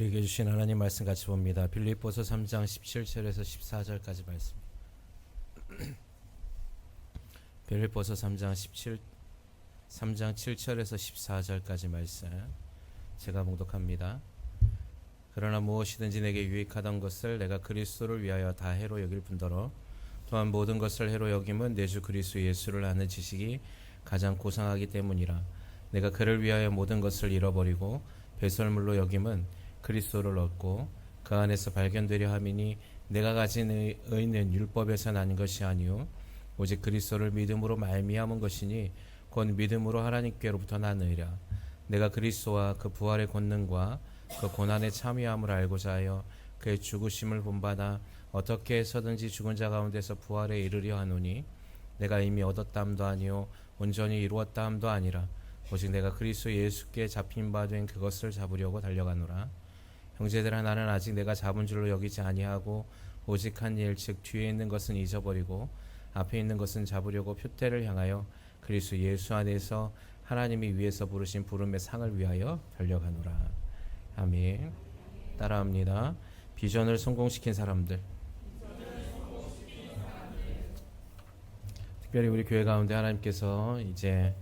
우리에게 주신 하나님 말씀 같이 봅니다. 빌립보서 3장 17절에서 14절까지 말씀. 빌립보서 3장 7절에서 14절까지 말씀 제가 봉독합니다. 그러나 무엇이든지 내게 유익하던 것을 내가 그리스도를 위하여 다 해로 여길 뿐더러 또한 모든 것을 해로 여김은 내 주 그리스도 예수를 아는 지식이 가장 고상하기 때문이라. 내가 그를 위하여 모든 것을 잃어버리고 배설물로 여김은 그리스도를 얻고 그 안에서 발견되려 함이니 내가 가진 의는 율법에서 난 것이 아니요 오직 그리스도를 믿음으로 말미암은 것이니 곧 믿음으로 하나님께로부터 난 의라. 내가 그리스도와 그 부활의 권능과 그 고난에 참여함을 알고자 하여 그의 죽으심을 본받아 어떻게 해서든지 죽은 자 가운데서 부활에 이르려 하노니 내가 이미 얻었다함도 아니요 온전히 이루었다함도 아니라 오직 내가 그리스도 예수께 잡힌 바 된 그것을 잡으려고 달려가노라. 형제들아, 나는 아직 내가 잡은 줄로 여기지 아니하고 오직 한 일 즉 뒤에 있는 것은 잊어버리고 앞에 있는 것은 잡으려고 표대를 향하여 그리스도 예수 안에서 하나님이 위에서 부르신 부름의 상을 위하여 달려가노라. 아멘. 따라합니다. 비전을 성공시킨 사람들. 특별히 우리 교회 가운데 하나님께서 이제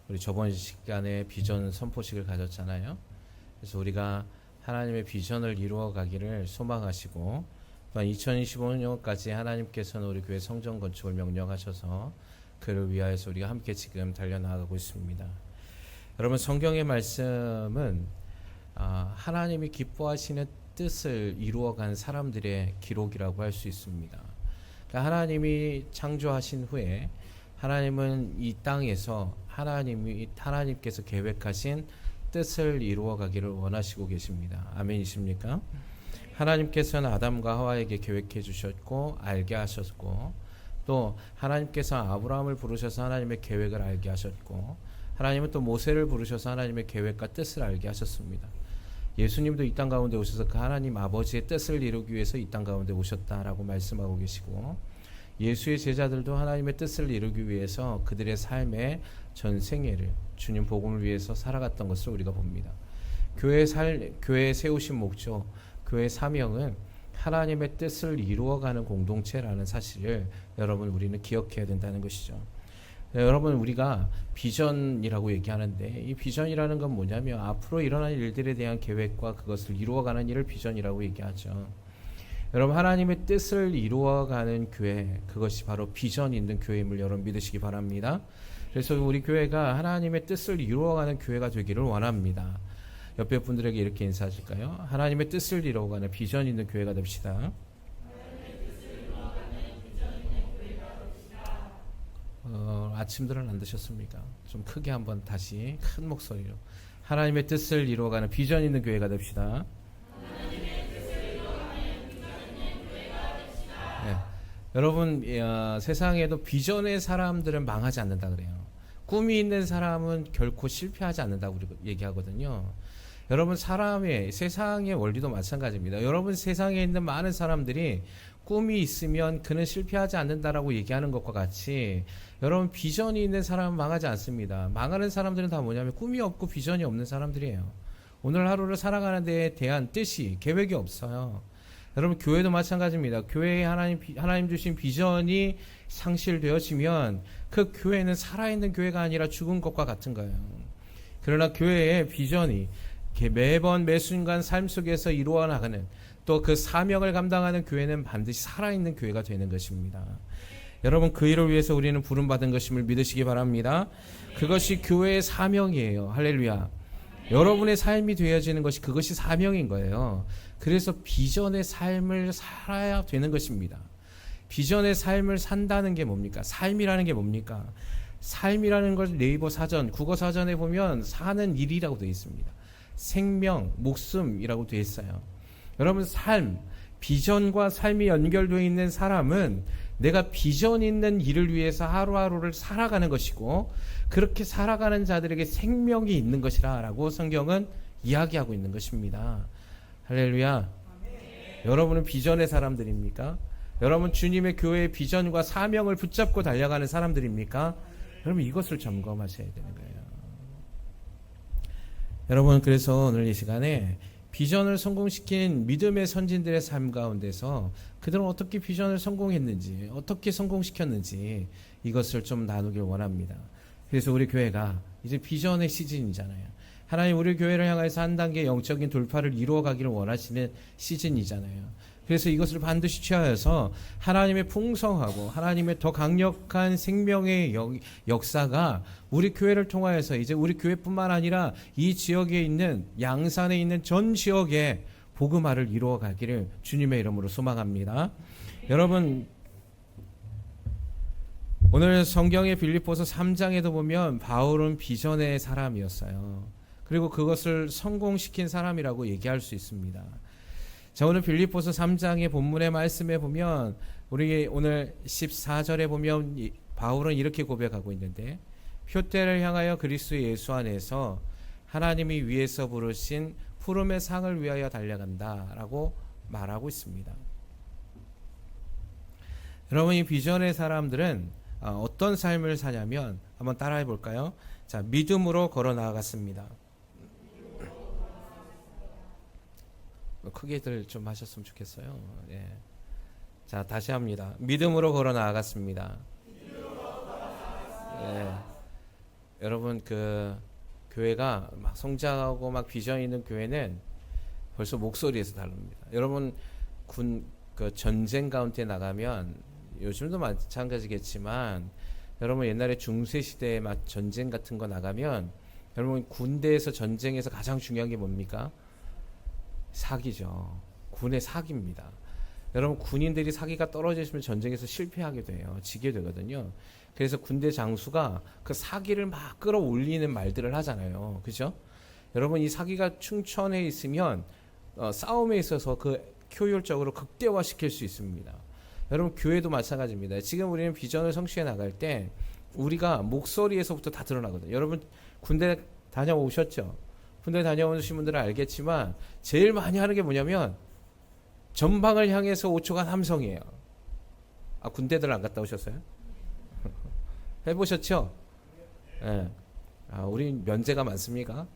우리 저번 시간에 비전 선포식을 가졌잖아요. 그래서 우리가 하나님의 비전을 이루어 가기를 소망하시고 또한 2025년까지 하나님께서는 우리 교회 성전 건축을 명령하셔서 그를 위하여서 우리가 함께 지금 달려나가고 있습니다. 여러분, 성경의 말씀은 하나님이 기뻐하시는 뜻을 이루어간 사람들의 기록이라고 할 수 있습니다. 그러니까 하나님이 창조하신 후에 하나님은 이 땅에서 하나님께서 계획하신 뜻을 이루어 가기를 원하시고 계십니다. 아멘이십니까? 하나님께서는 아담과 하와에게 계획해 주셨고 알게 하셨고 또 하나님께서 아브라함을 부르셔서 하나님의 계획을 알게 하셨고 하나님은 또 모세를 부르셔서 하나님의 계획과 뜻을 알게 하셨습니다. 예수님도 이 땅 가운데 오셔서 그 하나님 아버지의 뜻을 이루기 위해서 이 땅 가운데 오셨다라고 말씀하고 계시고 예수의 제자들도 하나님의 뜻을 이루기 위해서 그들의 삶의 전 생애를 주님 복음을 위해서 살아갔던 것을 우리가 봅니다. 교회에 세우신 목적, 교회의 사명은 하나님의 뜻을 이루어가는 공동체라는 사실을 여러분 우리는 기억해야 된다는 것이죠. 여러분, 우리가 비전이라고 얘기하는데 이 비전이라는 건 뭐냐면 앞으로 일어날 일들에 대한 계획과 그것을 이루어가는 일을 비전이라고 얘기하죠. 여러분, 하나님의 뜻을 이루어가는 교회, 그것이 바로 비전 있는 교회임을 여러분 믿으시기 바랍니다. 그래서 우리 교회가 하나님의 뜻을 이루어가는 교회가 되기를 원합니다. 옆에 분들에게 이렇게 인사하실까요? 하나님의 뜻을 이루어가는 비전 있는 교회가 됩시다. 아침들은 안 드셨습니까? 좀 크게 한번 다시 큰 목소리로 하나님의 뜻을 이루어가는 비전 있는 교회가 됩시다. 네. 여러분, 세상에도 비전의 사람들은 망하지 않는다 그래요. 꿈이 있는 사람은 결코 실패하지 않는다고 얘기하거든요. 여러분, 세상의 원리도 마찬가지입니다. 여러분, 세상에 있는 많은 사람들이 꿈이 있으면 그는 실패하지 않는다라고 얘기하는 것과 같이 여러분, 비전이 있는 사람은 망하지 않습니다. 망하는 사람들은 다 뭐냐면 꿈이 없고 비전이 없는 사람들이에요. 오늘 하루를 살아가는 데에 대한 뜻이, 계획이 없어요. 여러분, 교회도 마찬가지입니다. 교회에 하나님 주신 비전이 상실되어지면 그 교회는 살아있는 교회가 아니라 죽은 것과 같은 거예요. 그러나 교회의 비전이 매번 매순간 삶 속에서 이루어 나가는 또 그 사명을 감당하는 교회는 반드시 살아있는 교회가 되는 것입니다. 여러분, 그 일을 위해서 우리는 부름받은 것임을 믿으시기 바랍니다. 그것이 교회의 사명이에요. 할렐루야. 여러분의 삶이 되어지는 것이 그것이 사명인 거예요. 그래서 비전의 삶을 살아야 되는 것입니다. 비전의 삶을 산다는 게 뭡니까? 삶이라는 게 뭡니까? 삶이라는 걸 네이버 사전, 국어 사전에 보면 사는 일이라고 되어 있습니다. 생명, 목숨이라고 되어 있어요. 여러분, 비전과 삶이 연결되어 있는 사람은 내가 비전 있는 일을 위해서 하루하루를 살아가는 것이고 그렇게 살아가는 자들에게 생명이 있는 것이라고 성경은 이야기하고 있는 것입니다. 할렐루야. 여러분은 비전의 사람들입니까? 여러분, 주님의 교회의 비전과 사명을 붙잡고 달려가는 사람들입니까? 여러분, 이것을 점검하셔야 되는 거예요. 여러분, 그래서 오늘 이 시간에 비전을 성공시킨 믿음의 선진들의 삶 가운데서 그들은 어떻게 비전을 성공했는지, 어떻게 성공시켰는지 이것을 좀 나누길 원합니다. 그래서 우리 교회가 이제 비전의 시즌이잖아요. 하나님 우리 교회를 향해서 한 단계 영적인 돌파를 이루어가기를 원하시는 시즌이잖아요. 그래서 이것을 반드시 취하여서 하나님의 풍성하고 하나님의 더 강력한 생명의 역사가 우리 교회를 통하여서 이제 우리 교회뿐만 아니라 이 지역에 있는 양산에 있는 전 지역에 복음화를 이루어가기를 주님의 이름으로 소망합니다. 여러분, 오늘 성경의 빌립보서 3장에도 보면 바울은 비전의 사람이었어요. 그리고 그것을 성공시킨 사람이라고 얘기할 수 있습니다. 자, 오늘 빌립보서 3장의 본문의 말씀에 보면 우리 오늘 14절에 보면 바울은 이렇게 고백하고 있는데, 표대를 향하여 그리스도 예수 안에서 하나님이 위에서 부르신 푸름의 상을 위하여 달려간다 라고 말하고 있습니다. 여러분, 이 비전의 사람들은 어떤 삶을 사냐면 한번 따라해 볼까요? 자, 믿음으로 걸어 나아갔습니다. 크게들 좀 하셨으면 좋겠어요. 예. 자, 다시 합니다. 믿음으로 걸어 나아갔습니다. 예. 여러분, 그 교회가 막 성장하고 막 비전 있는 교회는 벌써 목소리에서 다릅니다. 여러분, 그 전쟁 가운데 나가면 요즘도 마찬가지겠지만, 여러분 옛날에 중세 시대에 막 전쟁 같은 거 나가면 여러분 군대에서 전쟁에서 가장 중요한 게 뭡니까? 사기죠. 군의 사기입니다. 여러분, 군인들이 사기가 떨어지시면 전쟁에서 실패하게 돼요. 지게 되거든요. 그래서 군대 장수가 그 사기를 막 끌어올리는 말들을 하잖아요. 그죠? 여러분, 이 사기가 충천해 있으면 싸움에 있어서 그 효율적으로 극대화시킬 수 있습니다. 여러분, 교회도 마찬가지입니다. 지금 우리는 비전을 성취해 나갈 때 우리가 목소리에서부터 다 드러나거든요. 여러분, 군대 다녀오셨죠? 군대 다녀오신 분들은 알겠지만 제일 많이 하는 게 뭐냐면 전방을 향해서 5초간 함성이에요. 아, 군대들 안 갔다 오셨어요? 해보셨죠? 예. 아, 우리 면제가 많습니까?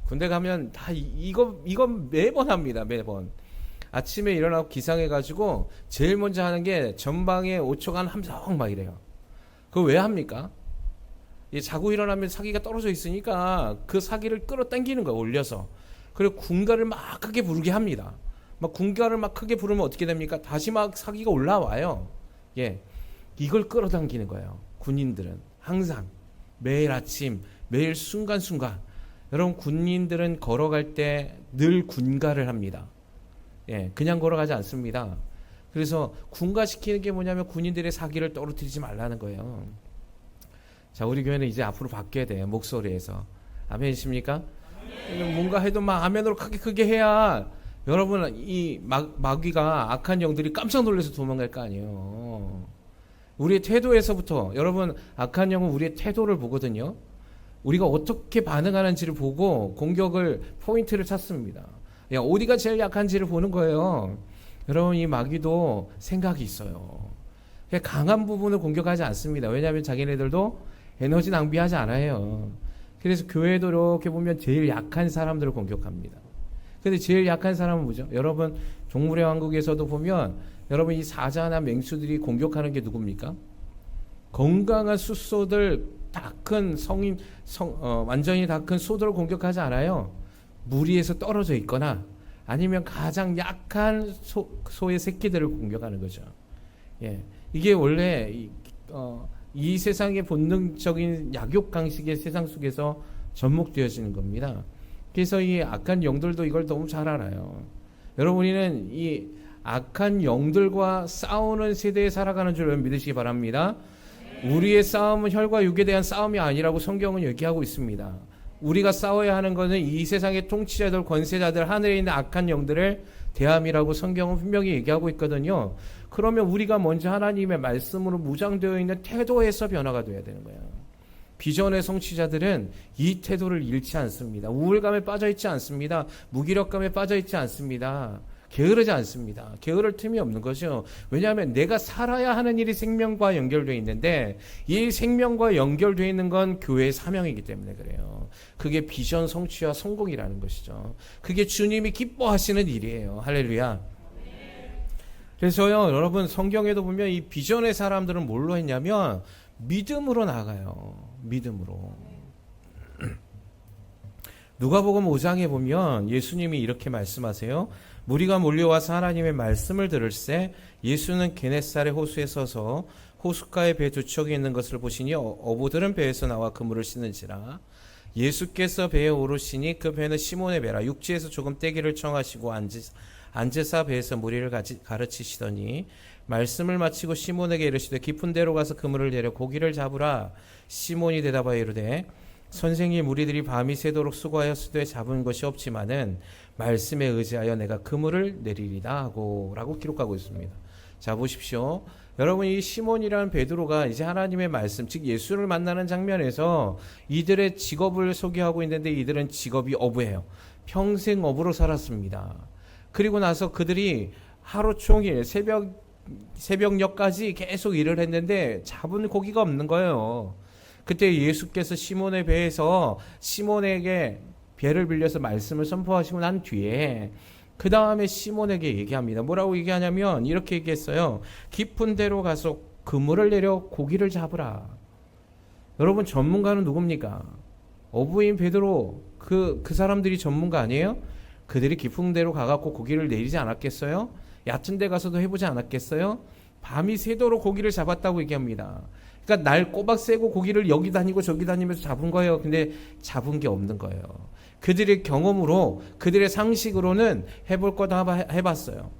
군대 가면 다 이건 매번 합니다. 매번. 아침에 일어나고 기상해가지고 제일 먼저 하는 게 전방에 5초간 함성 막 이래요. 그거 왜 합니까? 자고 일어나면 사기가 떨어져 있으니까 그 사기를 끌어당기는 거예요. 올려서. 그리고 군가를 막 크게 부르게 합니다. 막 군가를 막 크게 부르면 어떻게 됩니까? 다시 막 사기가 올라와요. 예, 이걸 끌어당기는 거예요. 군인들은 항상 매일 아침, 매일 순간순간. 여러분, 군인들은 걸어갈 때 늘 군가를 합니다. 예, 그냥 걸어가지 않습니다. 그래서 군가시키는 게 뭐냐면 군인들의 사기를 떨어뜨리지 말라는 거예요. 자, 우리 교회는 이제 앞으로 바뀌어야 돼요. 목소리에서. 아멘이십니까? 뭔가 해도 막 아멘으로 크게 해야 여러분, 이 마귀가, 악한 영들이 깜짝 놀라서 도망갈 거 아니에요. 우리의 태도에서부터, 여러분, 악한 영은 우리의 태도를 보거든요. 우리가 어떻게 반응하는지를 보고 공격을, 포인트를 찾습니다. 야, 어디가 제일 약한지를 보는 거예요. 여러분, 이 마귀도 생각이 있어요. 강한 부분을 공격하지 않습니다. 왜냐하면 자기네들도 에너지 낭비하지 않아요. 그래서 교회도 이렇게 보면 제일 약한 사람들을 공격합니다. 근데 제일 약한 사람은 뭐죠? 여러분, 동물의 왕국에서도 보면 여러분, 이 사자나 맹수들이 공격하는 게 누굽니까? 건강한 숫소들, 다 큰 완전히 다 큰 소들을 공격하지 않아요. 무리에서 떨어져 있거나 아니면 가장 약한 소의 새끼들을 공격하는 거죠. 예, 이게 원래 이 세상의 본능적인 약욕 강식의 세상 속에서 접목되어지는 겁니다. 그래서 이 악한 영들도 이걸 너무 잘 알아요. 여러분, 우리는 이 악한 영들과 싸우는 세대에 살아가는 줄 믿으시기 바랍니다. 우리의 싸움은 혈과 육에 대한 싸움이 아니라고 성경은 얘기하고 있습니다. 우리가 싸워야 하는 것은 이 세상의 통치자들, 권세자들, 하늘에 있는 악한 영들을 대함이라고 성경은 분명히 얘기하고 있거든요. 그러면 우리가 먼저 하나님의 말씀으로 무장되어 있는 태도에서 변화가 돼야 되는 거예요. 비전의 성취자들은 이 태도를 잃지 않습니다. 우울감에 빠져 있지 않습니다. 무기력감에 빠져 있지 않습니다. 게으르지 않습니다. 게으를 틈이 없는 거죠. 왜냐하면 내가 살아야 하는 일이 생명과 연결되어 있는데 이 생명과 연결되어 있는 건 교회의 사명이기 때문에 그래요. 그게 비전 성취와 성공이라는 것이죠. 그게 주님이 기뻐하시는 일이에요. 할렐루야. 그래서요, 여러분 성경에도 보면 이 비전의 사람들은 뭘로 했냐면 믿음으로 나가요. 믿음으로. 누가복음 5장에 보면 예수님이 이렇게 말씀하세요. 무리가 몰려와서 하나님의 말씀을 들을새 예수는 게네사렛 호수에 서서 호숫가에 배 두 척이 있는 것을 보시니 어부들은 배에서 나와 그물을 씻는지라. 예수께서 배에 오르시니 그 배는 시몬의 배라. 육지에서 조금 떼기를 청하시고 앉으사 배에서 무리를 가르치시더니 말씀을 마치고 시몬에게 이르시되 깊은 데로 가서 그물을 내려 고기를 잡으라. 시몬이 대답하여 이르되 선생님, 우리들이 밤이 새도록 수고하였으되 잡은 것이 없지만은 말씀에 의지하여 내가 그물을 내리리다 하고 라고 기록하고 있습니다. 자, 보십시오. 여러분, 이 시몬이라는 베드로가 이제 하나님의 말씀, 즉 예수를 만나는 장면에서 이들의 직업을 소개하고 있는데 이들은 직업이 어부예요. 평생 어부로 살았습니다. 그리고 나서 그들이 하루 종일 새벽녘까지 계속 일을 했는데 잡은 고기가 없는 거예요. 그때 예수께서 시몬의 배에서 시몬에게 배를 빌려서 말씀을 선포하시고 난 뒤에 그 다음에 시몬에게 얘기합니다. 뭐라고 얘기하냐면 이렇게 얘기했어요. 깊은 데로 가서 그물을 내려 고기를 잡으라. 여러분, 전문가는 누굽니까? 어부인 베드로, 그 사람들이 전문가 아니에요? 그들이 깊은 데로 가갖고 고기를 내리지 않았겠어요? 얕은 데 가서도 해보지 않았겠어요? 밤이 새도록 고기를 잡았다고 얘기합니다. 그러니까 날 꼬박 새고 고기를 여기 다니고 저기 다니면서 잡은 거예요. 근데 잡은 게 없는 거예요. 그들의 경험으로, 그들의 상식으로는 해볼 거다 해봤어요.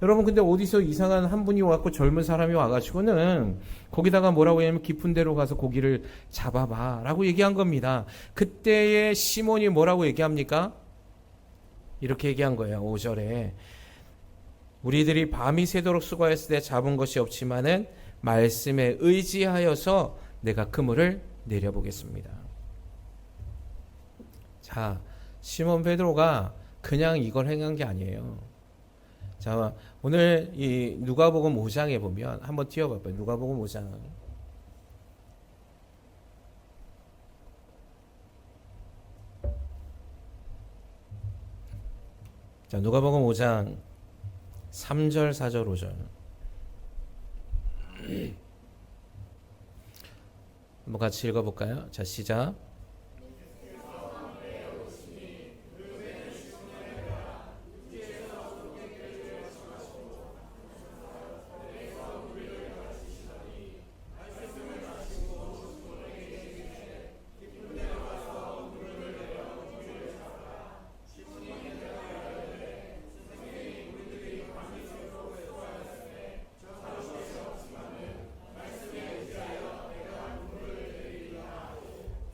여러분, 근데 어디서 이상한 한 분이 와갖고 젊은 사람이 와가지고는 거기다가 뭐라고 하냐면 깊은 데로 가서 고기를 잡아봐 라고 얘기한 겁니다. 그때의 시몬이 뭐라고 얘기합니까? 이렇게 얘기한 거예요. 5절에 우리들이 밤이 새도록 수고했을 때 잡은 것이 없지만은 말씀에 의지하여서 내가 그물을 내려보겠습니다. 자, 시몬 베드로가 그냥 이걸 행한 게 아니에요. 자, 오늘 이 누가복음 5장에 보면 한번 띄워봐봐요. 누가복음 5장. 자, 누가복음 5장 3절, 4절, 5절. 한번 같이 읽어볼까요? 자, 시작.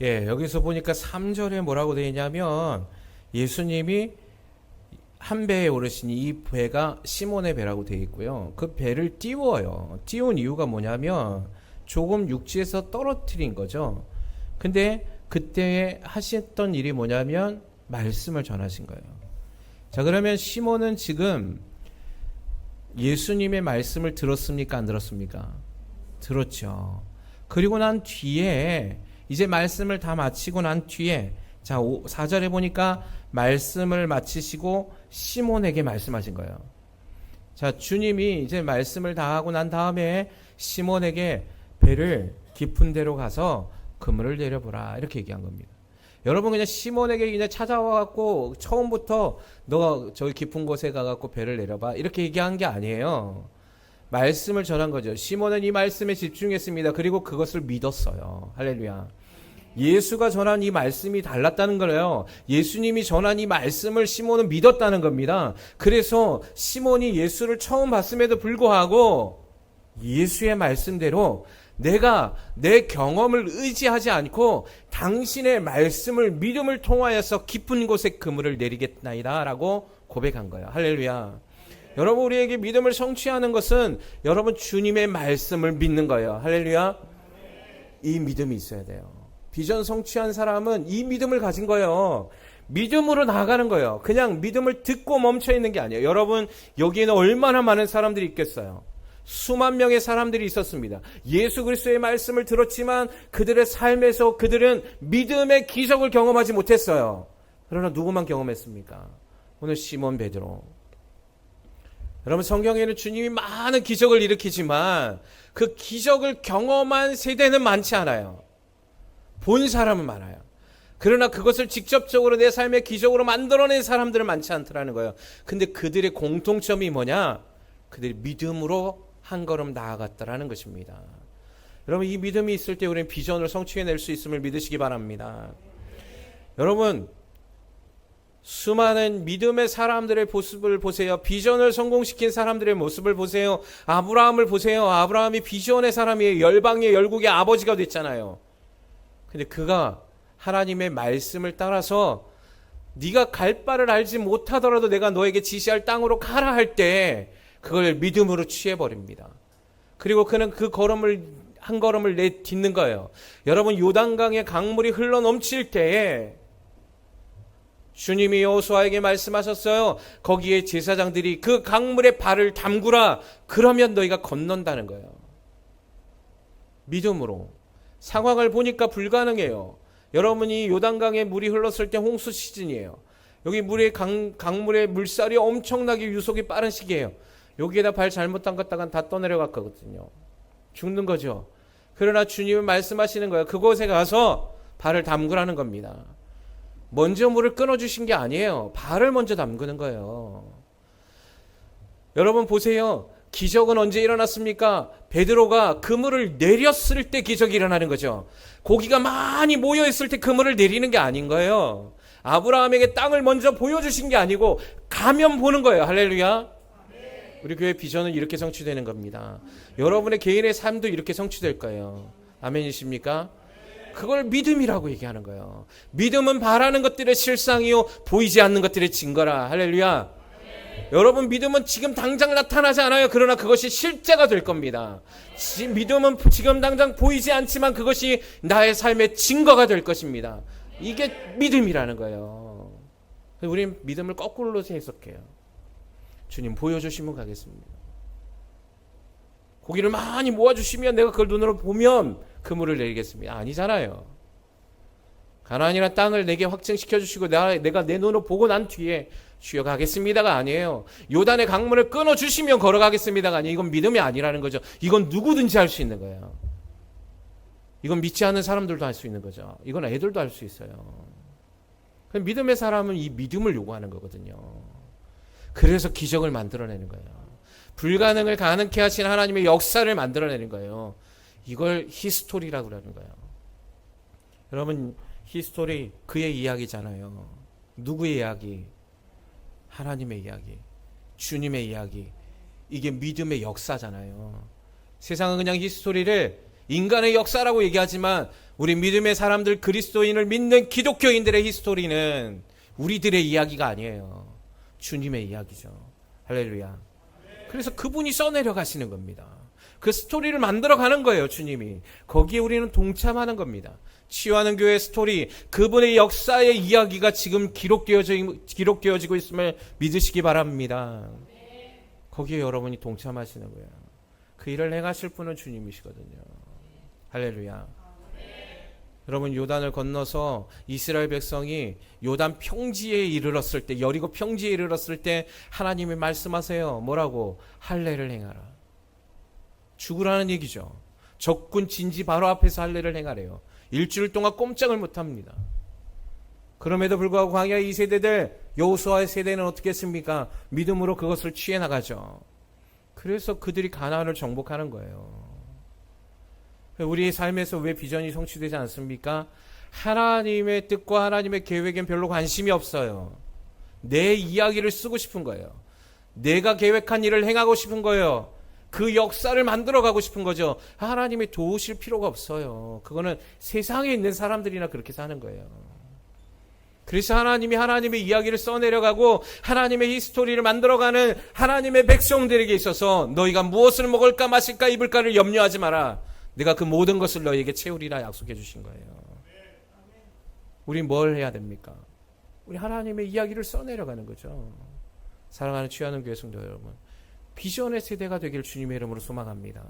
예, 여기서 보니까 3절에 뭐라고 되어 있냐면 예수님이 한 배에 오르시니 이 배가 시몬의 배라고 되어 있고요. 그 배를 띄워요. 띄운 이유가 뭐냐면 조금 육지에서 떨어뜨린 거죠. 근데 그때 하셨던 일이 뭐냐면 말씀을 전하신 거예요. 자, 그러면 시몬은 지금 예수님의 말씀을 들었습니까? 안 들었습니까? 들었죠. 그리고 난 뒤에 이제 말씀을 다 마치고 난 뒤에 자 4절에 보니까 말씀을 마치시고 시몬에게 말씀하신 거예요. 자, 주님이 이제 말씀을 다 하고 난 다음에 시몬에게 배를 깊은 데로 가서 그물을 내려보라 이렇게 얘기한 겁니다. 여러분, 그냥 시몬에게 그냥 찾아와갖고 처음부터 너 저기 깊은 곳에 가갖고 배를 내려봐 이렇게 얘기한 게 아니에요. 말씀을 전한 거죠. 시몬은 이 말씀에 집중했습니다. 그리고 그것을 믿었어요. 할렐루야. 예수가 전한 이 말씀이 달랐다는 거예요. 예수님이 전한 이 말씀을 시몬은 믿었다는 겁니다. 그래서 시몬이 예수를 처음 봤음에도 불구하고 예수의 말씀대로 내가 내 경험을 의지하지 않고 당신의 말씀을 믿음을 통하여서 깊은 곳에 그물을 내리겠나이다 라고 고백한 거예요. 할렐루야. 여러분, 우리에게 믿음을 성취하는 것은 여러분 주님의 말씀을 믿는 거예요. 할렐루야. 이 믿음이 있어야 돼요. 비전 성취한 사람은 이 믿음을 가진 거예요. 믿음으로 나아가는 거예요. 그냥 믿음을 듣고 멈춰 있는 게 아니에요. 여러분, 여기에는 얼마나 많은 사람들이 있겠어요. 수만 명의 사람들이 있었습니다. 예수 그리스도의 말씀을 들었지만 그들의 삶에서 그들은 믿음의 기적을 경험하지 못했어요. 그러나 누구만 경험했습니까? 오늘 시몬 베드로. 여러분, 성경에는 주님이 많은 기적을 일으키지만 그 기적을 경험한 세대는 많지 않아요. 본 사람은 많아요. 그러나 그것을 직접적으로 내 삶의 기적으로 만들어낸 사람들은 많지 않더라는 거예요. 근데 그들의 공통점이 뭐냐? 그들이 믿음으로 한 걸음 나아갔다라는 것입니다. 여러분, 이 믿음이 있을 때 우리는 비전을 성취해낼 수 있음을 믿으시기 바랍니다. 여러분, 수많은 믿음의 사람들의 모습을 보세요. 비전을 성공시킨 사람들의 모습을 보세요. 아브라함을 보세요. 아브라함이 비전의 사람이에요. 열방의 열국의 아버지가 됐잖아요. 근데 그가 하나님의 말씀을 따라서 네가 갈 바를 알지 못하더라도 내가 너에게 지시할 땅으로 가라 할 때 그걸 믿음으로 취해버립니다. 그리고 그는 그 걸음을 한 걸음을 내딛는 거예요. 여러분, 요단강의 강물이 흘러 넘칠 때에 주님이 여호수아에게 말씀하셨어요. 거기에 제사장들이 그 강물에 발을 담그라. 그러면 너희가 건넌다는 거예요. 믿음으로. 상황을 보니까 불가능해요. 여러분이 요단강에 물이 흘렀을 때 홍수 시즌이에요. 여기 강물의 물살이 엄청나게 유속이 빠른 시기예요. 여기에다 발 잘못 담갔다간 다 떠내려갔거든요. 죽는 거죠. 그러나 주님은 말씀하시는 거예요. 그곳에 가서 발을 담그라는 겁니다. 먼저 물을 끊어주신 게 아니에요. 발을 먼저 담그는 거예요. 여러분 보세요. 기적은 언제 일어났습니까? 베드로가 그물을 내렸을 때 기적이 일어나는 거죠. 고기가 많이 모여있을 때 그물을 내리는 게 아닌 거예요. 아브라함에게 땅을 먼저 보여주신 게 아니고 가면 보는 거예요. 할렐루야. 우리 교회 비전은 이렇게 성취되는 겁니다. 여러분의 개인의 삶도 이렇게 성취될 거예요. 아멘이십니까? 그걸 믿음이라고 얘기하는 거예요. 믿음은 바라는 것들의 실상이요 보이지 않는 것들의 증거라. 할렐루야. 여러분, 믿음은 지금 당장 나타나지 않아요. 그러나 그것이 실제가 될 겁니다. 믿음은 지금 당장 보이지 않지만 그것이 나의 삶의 증거가 될 것입니다. 이게 믿음이라는 거예요. 우리는 믿음을 거꾸로 해석해요. 주님 보여주시면 가겠습니다. 고기를 많이 모아주시면 내가 그걸 눈으로 보면 그물을 내리겠습니다. 아니잖아요. 가나안이라는 땅을 내게 확증시켜 주시고 내가 내 눈으로 보고 난 뒤에 주여 가겠습니다가 아니에요. 요단의 강물을 끊어주시면 걸어가겠습니다가 아니에요. 이건 믿음이 아니라는 거죠. 이건 누구든지 할 수 있는 거예요. 이건 믿지 않는 사람들도 할 수 있는 거죠. 이건 애들도 할 수 있어요. 믿음의 사람은 이 믿음을 요구하는 거거든요. 그래서 기적을 만들어내는 거예요. 불가능을 가능케 하신 하나님의 역사를 만들어내는 거예요. 이걸 히스토리라고 하는 거예요. 여러분, 히스토리 그의 이야기잖아요. 누구의 이야기? 하나님의 이야기, 주님의 이야기. 이게 믿음의 역사잖아요. 세상은 그냥 히스토리를 인간의 역사라고 얘기하지만 우리 믿음의 사람들, 그리스도인을 믿는 기독교인들의 히스토리는 우리들의 이야기가 아니에요. 주님의 이야기죠. 할렐루야. 그래서 그분이 써내려 가시는 겁니다. 그 스토리를 만들어 가는 거예요. 주님이. 거기에 우리는 동참하는 겁니다. 치유하는 교회 스토리, 그분의 역사의 이야기가 지금 기록되어지고 있음을 믿으시기 바랍니다. 거기에 여러분이 동참하시는 거예요. 그 일을 행하실 분은 주님이시거든요. 할렐루야. 여러분, 요단을 건너서 이스라엘 백성이 요단 평지에 이르렀을 때, 여리고 평지에 이르렀을 때 하나님이 말씀하세요. 뭐라고? 할례를 행하라. 죽으라는 얘기죠. 적군 진지 바로 앞에서 할례를 행하래요. 일주일 동안 꼼짝을 못합니다. 그럼에도 불구하고 광야의 이 세대들, 여호수아의 세대는 어떻게 했습니까? 믿음으로 그것을 취해 나가죠. 그래서 그들이 가나안을 정복하는 거예요. 우리의 삶에서 왜 비전이 성취되지 않습니까? 하나님의 뜻과 하나님의 계획엔 별로 관심이 없어요. 내 이야기를 쓰고 싶은 거예요. 내가 계획한 일을 행하고 싶은 거예요. 그 역사를 만들어가고 싶은 거죠. 하나님이 도우실 필요가 없어요. 그거는 세상에 있는 사람들이나 그렇게 사는 거예요. 그래서 하나님이 하나님의 이야기를 써내려가고 하나님의 히스토리를 만들어가는 하나님의 백성들에게 있어서 너희가 무엇을 먹을까 마실까 입을까를 염려하지 마라. 내가 그 모든 것을 너희에게 채우리라 약속해 주신 거예요. 우린 뭘 해야 됩니까? 우리 하나님의 이야기를 써내려가는 거죠. 사랑하는 취하는 교회 성도 여러분, 비전의 세대가 되길 주님의 이름으로 소망합니다.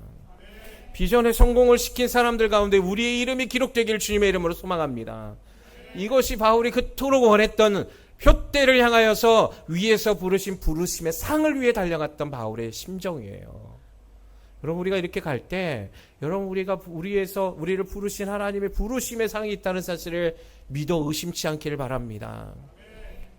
비전의 성공을 시킨 사람들 가운데 우리의 이름이 기록되길 주님의 이름으로 소망합니다. 이것이 바울이 그토록 원했던 표대를 향하여서 위에서 부르신 부르심의 상을 위해 달려갔던 바울의 심정이에요. 여러분, 우리가 이렇게 갈 때 여러분, 우리를 부르신 하나님의 부르심의 상이 있다는 사실을 믿어 의심치 않기를 바랍니다.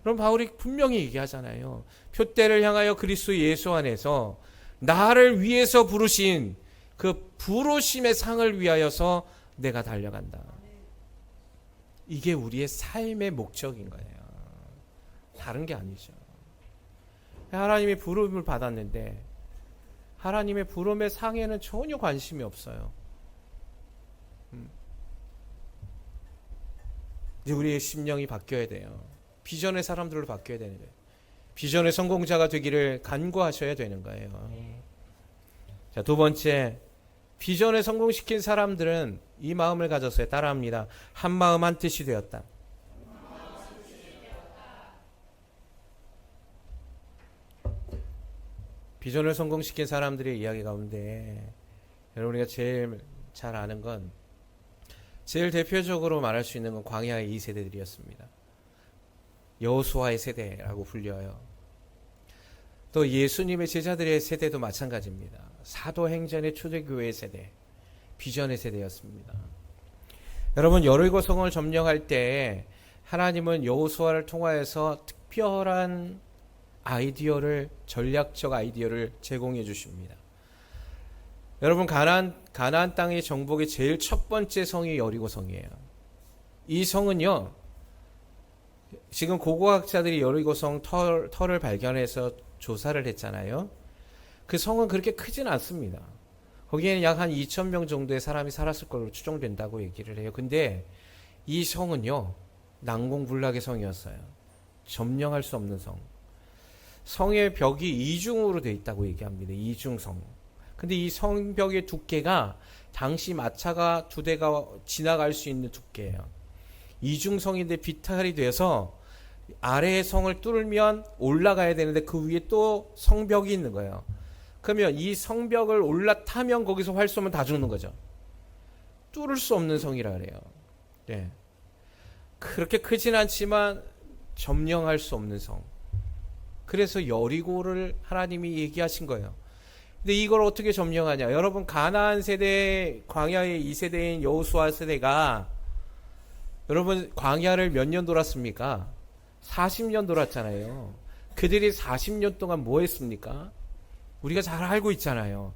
그럼 바울이 분명히 얘기하잖아요. 표대를 향하여 그리스도 예수 안에서 나를 위해서 부르신 그 부르심의 상을 위하여서 내가 달려간다. 이게 우리의 삶의 목적인 거예요. 다른 게 아니죠. 하나님의 부름을 받았는데 하나님의 부름의 상에는 전혀 관심이 없어요. 이제 우리의 심령이 바뀌어야 돼요. 비전의 사람들로 바뀌어야 되는 거예요. 비전의 성공자가 되기를 간구하셔야 되는 거예요. 자, 두 번째, 비전을 성공시킨 사람들은 이 마음을 가졌어요. 따라합니다. 한 마음 한 뜻이 되었다. 비전을 성공시킨 사람들의 이야기 가운데 여러분, 우리가 제일 잘 아는 건, 제일 대표적으로 말할 수 있는 건 광야의 2세대들이었습니다. 여호수아의 세대라고 불려요. 또 예수님의 제자들의 세대도 마찬가지입니다. 사도행전의 초대교회의 세대, 비전의 세대였습니다. 여러분, 여리고 성을 점령할 때 하나님은 여호수아를 통하여서 특별한 전략적 아이디어를 제공해 주십니다. 여러분, 가나안 땅의 정복의 제일 첫 번째 성이 여리고 성이에요. 이 성은요, 지금 고고학자들이 여리고 성 터를 발견해서 조사를 했잖아요. 그 성은 그렇게 크진 않습니다. 거기에는 약 한 2,000명 정도의 사람이 살았을 걸로 추정된다고 얘기를 해요. 근데 이 성은요, 난공불락의 성이었어요. 점령할 수 없는 성. 성의 벽이 이중으로 되어 있다고 얘기합니다. 이중성. 근데 이 성벽의 두께가 당시 마차가 2대가 지나갈 수 있는 두께예요. 이중성인데 비탈이 돼서 아래의 성을 뚫으면 올라가야 되는데 그 위에 또 성벽이 있는 거예요. 그러면 이 성벽을 올라타면 거기서 활 쏘면 다 죽는 거죠. 뚫을 수 없는 성이라 그래요. 네. 그렇게 크진 않지만 점령할 수 없는 성. 그래서 여리고를 하나님이 얘기하신 거예요. 근데 이걸 어떻게 점령하냐? 여러분, 가나안 세대, 광야의 2세대인 여호수아 세대가, 여러분, 광야를 몇 년 돌았습니까? 40년 돌았잖아요. 그들이 40년 동안 뭐 했습니까? 우리가 잘 알고 있잖아요.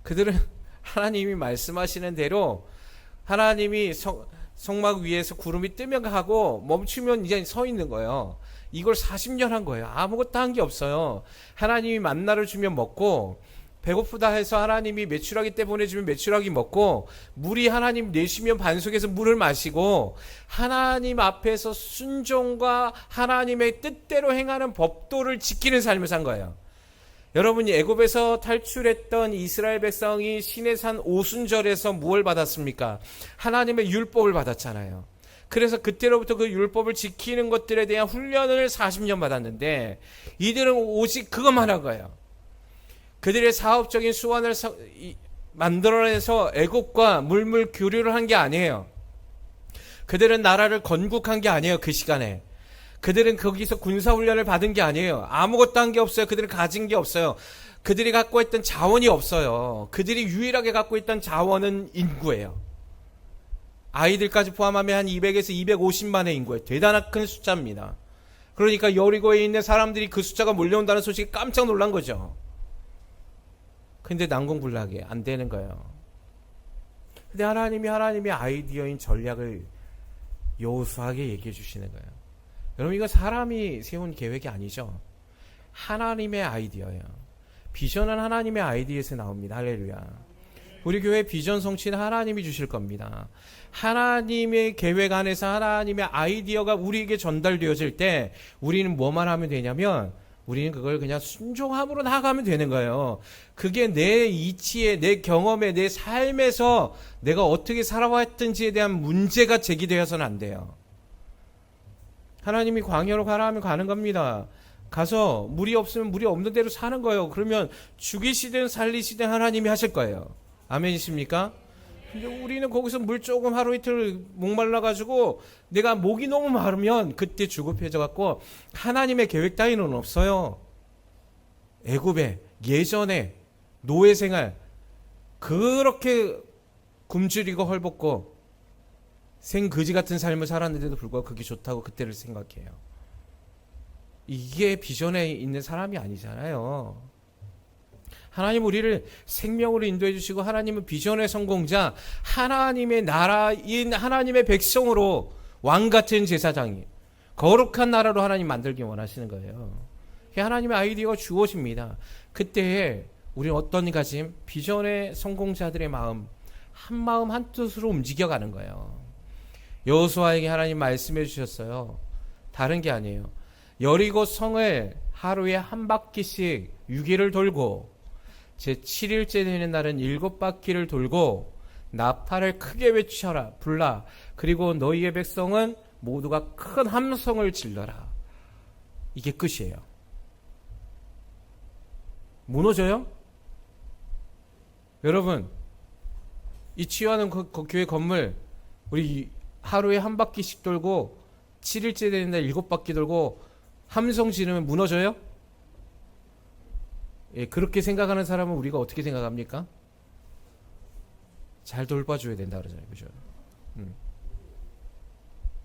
그들은 하나님이 말씀하시는 대로 하나님이 성막 위에서 구름이 뜨면 가고 멈추면 이제 서 있는 거예요. 이걸 40년 한 거예요. 아무것도 한 게 없어요. 하나님이 만나를 주면 먹고, 배고프다 해서 하나님이 메추라기 때 보내주면 메추라기 먹고, 물이 하나님 내시면 반석에서 물을 마시고, 하나님 앞에서 순종과 하나님의 뜻대로 행하는 법도를 지키는 삶을 산 거예요. 여러분이 애굽에서 탈출했던 이스라엘 백성이 시내산 오순절에서 무엇을 받았습니까? 하나님의 율법을 받았잖아요. 그래서 그때로부터 그 율법을 지키는 것들에 대한 훈련을 40년 받았는데, 이들은 오직 그것만 한 거예요. 그들의 사업적인 수완을 만들어내서 애국과 물물 교류를 한 게 아니에요. 그들은 나라를 건국한 게 아니에요. 그 시간에 그들은 거기서 군사훈련을 받은 게 아니에요. 아무것도 한 게 없어요. 그들은 가진 게 없어요. 그들이 갖고 있던 자원이 없어요. 그들이 유일하게 갖고 있던 자원은 인구예요. 아이들까지 포함하면 한 200에서 250만의 인구예요. 대단한 큰 숫자입니다. 그러니까 여리고에 있는 사람들이 그 숫자가 몰려온다는 소식에 깜짝 놀란 거죠. 근데 난공불락이 안 되는 거예요. 근데 하나님의 아이디어인 전략을 여호수아에게 얘기해 주시는 거예요. 여러분, 이거 사람이 세운 계획이 아니죠. 하나님의 아이디어예요. 비전은 하나님의 아이디어에서 나옵니다. 할렐루야. 우리 교회 비전 성취는 하나님이 주실 겁니다. 하나님의 계획 안에서 하나님의 아이디어가 우리에게 전달되어질 때 우리는 뭐만 하면 되냐면, 우리는 그걸 그냥 순종함으로 나아가면 되는 거예요. 그게 내 이치에, 내 경험에, 내 삶에서 내가 어떻게 살아왔든지에 대한 문제가 제기되어서는 안 돼요. 하나님이 광야로 가라 하면 가는 겁니다. 가서 물이 없으면 물이 없는 대로 사는 거예요. 그러면 죽이시든 살리시든 하나님이 하실 거예요. 아멘이십니까? 근데 우리는 거기서 물 조금 하루 이틀 목말라가지고 내가 목이 너무 마르면 그때 주급해져갖고 하나님의 계획 따위는 없어요. 애굽에 예전에 노예 생활 그렇게 굶주리고 헐벗고 생거지 같은 삶을 살았는데도 불구하고 그게 좋다고 그때를 생각해요. 이게 비전에 있는 사람이 아니잖아요. 하나님 우리를 생명으로 인도해 주시고 하나님은 비전의 성공자, 하나님의 나라인 하나님의 백성으로 왕같은 제사장이 거룩한 나라로 하나님 만들기 원하시는 거예요. 하나님의 아이디어가 주어집니다. 그때 우리는 어떤 가짐? 비전의 성공자들의 마음 한 뜻으로 움직여가는 거예요. 여호수아에게 하나님 말씀해 주셨어요. 다른 게 아니에요. 여리고 성을 하루에 한 바퀴씩 6일을 돌고 제 7일째 되는 날은 7바퀴를 돌고 나팔을 크게 외쳐라 불라. 그리고 너희의 백성은 모두가 큰 함성을 질러라. 이게 끝이에요. 무너져요? 여러분 이 치유하는 그 교회 건물 우리 하루에 한 바퀴씩 돌고 7일째 되는 날 7바퀴 돌고 함성 지르면 무너져요? 예, 그렇게 생각하는 사람은 우리가 어떻게 생각합니까? 잘 돌봐줘야 된다 그러잖아요. 그죠?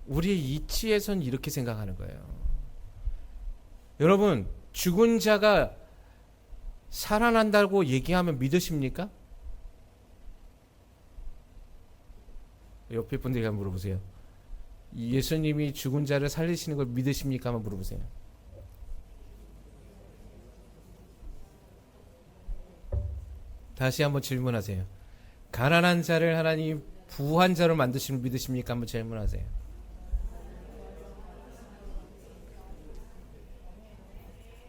우리의 이치에선 이렇게 생각하는 거예요. 여러분 죽은 자가 살아난다고 얘기하면 믿으십니까? 옆에 분들에게 한번 물어보세요. 예수님이 죽은 자를 살리시는 걸 믿으십니까? 한번 물어보세요. 다시 한번 질문하세요. 가난한 자를 하나님 부한 자로 만드시는 믿으십니까? 한번 질문하세요.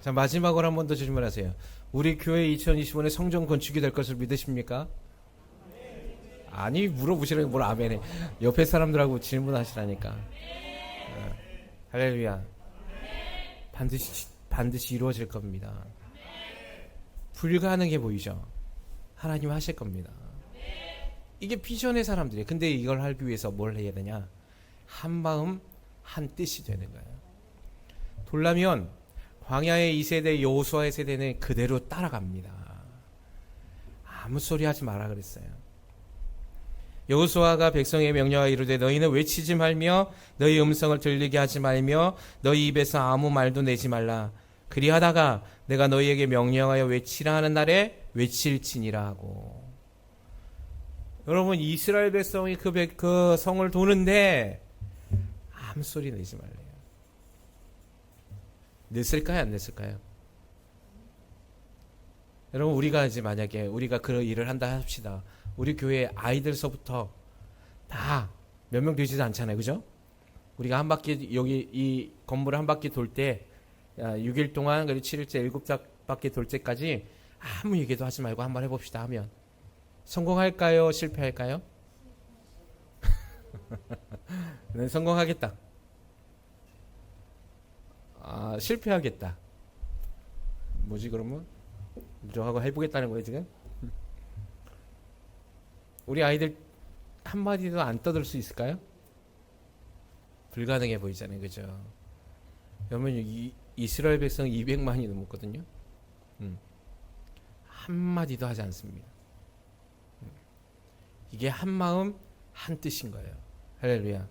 자, 마지막으로 한 번 더 질문하세요. 우리 교회 2025년 성전 건축이 될 것을 믿으십니까? 아니 물어보시라고 뭘 아멘해. 옆에 사람들하고 질문하시라니까. 할렐루야. 반드시 이루어질 겁니다. 불가능해 보이죠? 하나님 하실 겁니다. 이게 비전의 사람들이에요. 근데 이걸 하기 위해서 뭘 해야 되냐? 한 마음 한 뜻이 되는 거예요. 돌라면 광야의 2세대 여호수아의 세대는 그대로 따라갑니다. 아무 소리 하지 마라 그랬어요. 여호수아가 백성의 명령하여 이르되 너희는 외치지 말며 너희 음성을 들리게 하지 말며 너희 입에서 아무 말도 내지 말라. 그리하다가 내가 너희에게 명령하여 외치라 하는 날에 외칠지니라 하고. 여러분 이스라엘 백성이 그 성을 도는데 아무 소리 내지 말래요. 냈을까요? 안 냈을까요? 여러분 우리가 이제 만약에 우리가 그런 일을 한다 합시다. 우리 교회 아이들서부터 다 몇 명 되지도 않잖아요. 그죠? 우리가 한 바퀴 여기 이 건물을 한 바퀴 돌 때 6일 동안 그리고 7일째 7바퀴 돌 때까지 아무 얘기도 하지 말고 한번 해봅시다 하면 성공할까요? 실패할까요? 네, 성공하겠다. 실패하겠다. 뭐지 그러면? 저하고 해보겠다는 거예요 지금? 우리 아이들 한마디도 안 떠들 수 있을까요? 불가능해 보이잖아요. 그죠? 여러분 이스라엘 백성 200만이 넘었거든요. 한마디도 하지 않습니다. 이게 한 마음 한 뜻인 거예요. 할렐루야.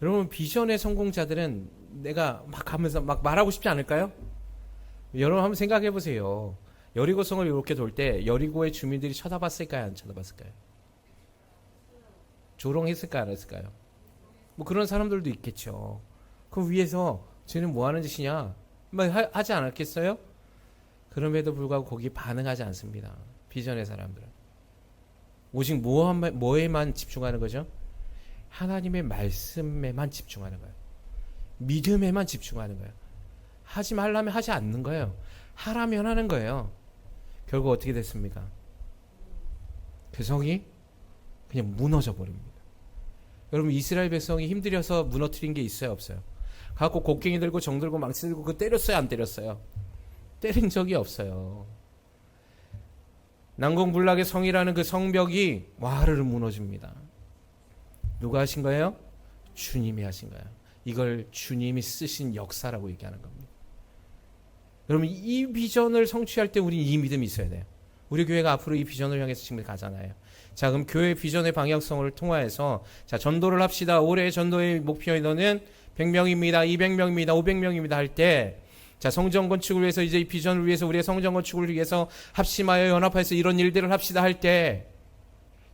여러분 비전의 성공자들은 내가 막 가면서 막 말하고 싶지 않을까요? 여러분 한번 생각해 보세요. 여리고성을 이렇게 돌 때 여리고의 주민들이 쳐다봤을까요? 안 쳐다봤을까요? 조롱했을까요? 안 했을까요? 뭐 그런 사람들도 있겠죠. 그 위에서 쟤는 뭐 하는 짓이냐? 막 하지 않았겠어요? 그럼에도 불구하고 거기 반응하지 않습니다. 비전의 사람들은. 오직 뭐에만 집중하는 거죠? 하나님의 말씀에만 집중하는 거예요. 믿음에만 집중하는 거예요. 하지 말라면 하지 않는 거예요. 하라면 하는 거예요. 결국 어떻게 됐습니까? 그 성이 그냥 무너져 버립니다. 여러분 이스라엘 백성이 힘들여서 무너뜨린 게 있어요 없어요? 갖고 곡괭이 들고 정 들고 망치 들고 그 때렸어요 안 때렸어요? 때린 적이 없어요. 난공불락의 성이라는 그 성벽이 와르르 무너집니다. 누가 하신 거예요? 주님이 하신 거예요. 이걸 주님이 쓰신 역사라고 얘기하는 겁니다. 여러분 이 비전을 성취할 때 우리는 이 믿음이 있어야 돼요. 우리 교회가 앞으로 이 비전을 향해서 지금 가잖아요. 자, 그럼 교회 비전의 방향성을 통하여서 자, 전도를 합시다. 올해 전도의 목표 인원은 100명입니다. 200명입니다. 500명입니다. 할 때 자, 성전 건축을 위해서 이제 이 비전을 위해서 우리의 성전 건축을 위해서 합심하여 연합해서 이런 일들을 합시다 할 때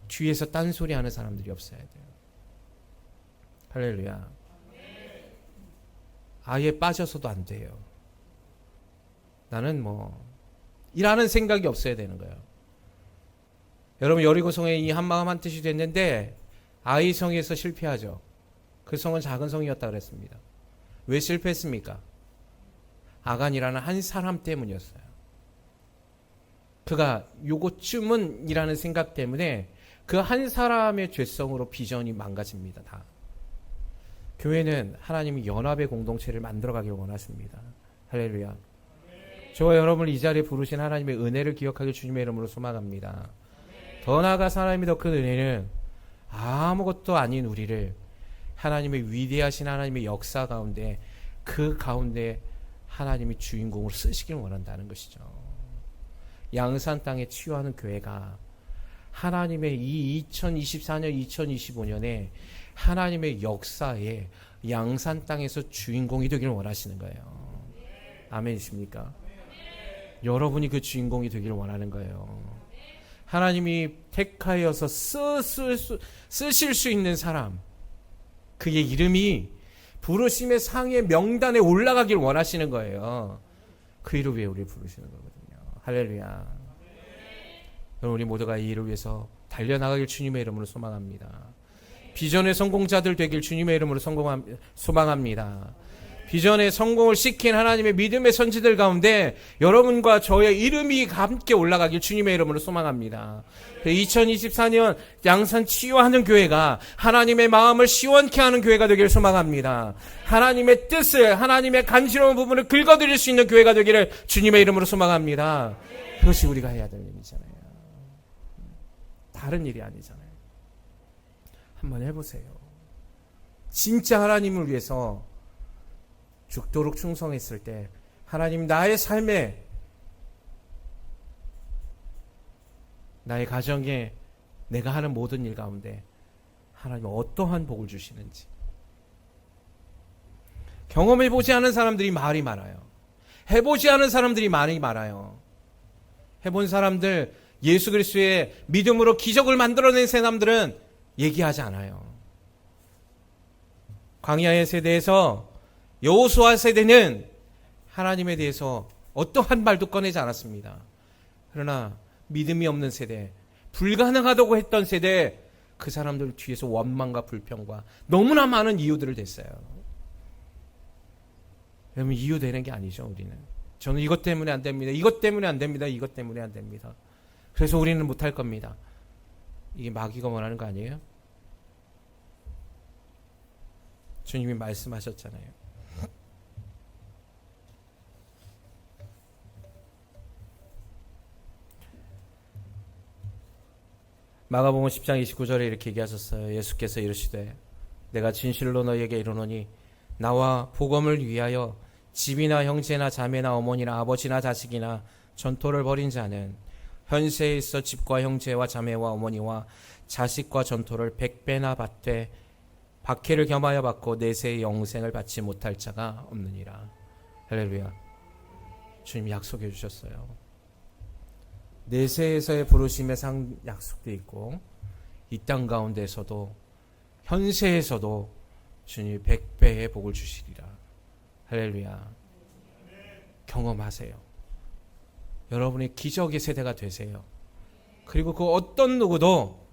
뒤에서 딴소리 하는 사람들이 없어야 돼요. 할렐루야. 아예 빠져서도 안 돼요. 나는 이라는 생각이 없어야 되는 거예요. 여러분 여리고성에 이 한마음 한뜻이 됐는데 아이 성에서 실패하죠. 그 성은 작은 성이었다 그랬습니다. 왜 실패했습니까? 아간이라는 한 사람 때문이었어요. 그가 요것쯤은 이라는 생각 때문에 그 한 사람의 죄성으로 비전이 망가집니다. 다. 교회는 하나님이 연합의 공동체를 만들어가길 원하십니다. 할렐루야. 저와 여러분을 이 자리에 부르신 하나님의 은혜를 기억하길 주님의 이름으로 소망합니다. 더 나아가서 하나님의 더 큰 은혜는 아무것도 아닌 우리를 하나님의 위대하신 하나님의 역사 가운데 그 가운데 하나님이 주인공으로 쓰시길 원한다는 것이죠. 양산 땅에 치유하는 교회가 하나님의 이 2024년 2025년에 하나님의 역사에 양산 땅에서 주인공이 되길 원하시는 거예요. 아멘이십니까? 여러분이 그 주인공이 되길 원하는 거예요. 하나님이 택하여서 쓰실 수 있는 사람, 그의 이름이 부르심의 상의 명단에 올라가길 원하시는 거예요. 그 일을 위해 우리를 부르시는 거거든요. 할렐루야. 여러분 우리 모두가 이 일을 위해서 달려나가길 주님의 이름으로 소망합니다. 비전의 성공자들 되길 주님의 이름으로 소망합니다. 비전의 성공을 시킨 하나님의 믿음의 선지들 가운데 여러분과 저의 이름이 함께 올라가길 주님의 이름으로 소망합니다. 2024년 양산 치유하는 교회가 하나님의 마음을 시원케 하는 교회가 되기를 소망합니다. 하나님의 뜻을, 하나님의 간지러운 부분을 긁어드릴 수 있는 교회가 되기를 주님의 이름으로 소망합니다. 그것이 우리가 해야 될 일이잖아요. 다른 일이 아니잖아요. 한번 해보세요. 진짜 하나님을 위해서 죽도록 충성했을 때 하나님 나의 삶에 나의 가정에 내가 하는 모든 일 가운데 하나님 어떠한 복을 주시는지 경험해보지 않은 사람들이 말이 많아요. 해보지 않은 사람들이 많이 많아요. 해본 사람들, 예수 그리스도의 믿음으로 기적을 만들어낸 사람들은 얘기하지 않아요. 광야의 세대에서 여호수아 세대는 하나님에 대해서 어떠한 말도 꺼내지 않았습니다. 그러나 믿음이 없는 세대, 불가능하다고 했던 세대, 그 사람들 뒤에서 원망과 불평과 너무나 많은 이유들을 댔어요. 여러분 이유 되는 게 아니죠. 우리는 저는 이것 때문에 안 됩니다. 이것 때문에 안 됩니다. 이것 때문에 안 됩니다. 그래서 우리는 못할 겁니다. 이게 마귀가 원하는 거 아니에요? 주님이 말씀하셨잖아요. 마가복음 10장 29절에 이렇게 얘기하셨어요. 예수께서 이르시되 내가 진실로 너희에게 이르노니 나와 복음을 위하여 집이나 형제나 자매나 어머니나 아버지나 자식이나 전토를 벌인 자는 현세에 있어 집과 형제와 자매와 어머니와 자식과 전토를 100배나 받되 박해를 겸하여 받고 내세의 영생을 받지 못할 자가 없느니라. 할렐루야. 주님이 약속해 주셨어요. 내세에서의 부르심의 상 약속도 있고 이 땅 가운데서도 현세에서도 주님이 100배의 복을 주시리라. 할렐루야. 경험하세요. 여러분이 기적의 세대가 되세요. 그리고 그 어떤 누구도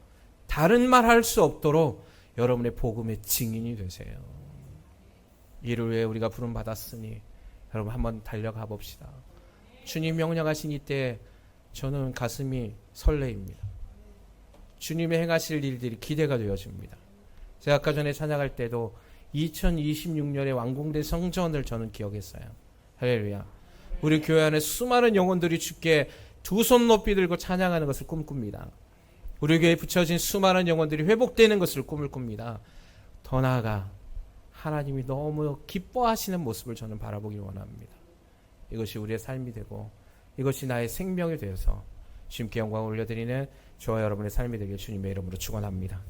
다른 말 할 수 없도록 여러분의 복음의 증인이 되세요. 이를 위해 우리가 부름 받았으니 여러분 한번 달려가 봅시다. 주님 명령하신 이때 저는 가슴이 설레입니다. 주님의 행하실 일들이 기대가 되어집니다. 제가 아까 전에 찬양할 때도 2026년에 완공된 성전을 저는 기억했어요. 할렐루야. 우리 교회 안에 수많은 영혼들이 주께 두 손 높이 들고 찬양하는 것을 꿈꿉니다. 우리 교회에 붙여진 수많은 영혼들이 회복되는 것을 꿈을 꿉니다. 더 나아가 하나님이 너무 기뻐하시는 모습을 저는 바라보길 원합니다. 이것이 우리의 삶이 되고 이것이 나의 생명이 되어서 주님께 영광을 올려드리는 저와 여러분의 삶이 되길 주님의 이름으로 축원합니다.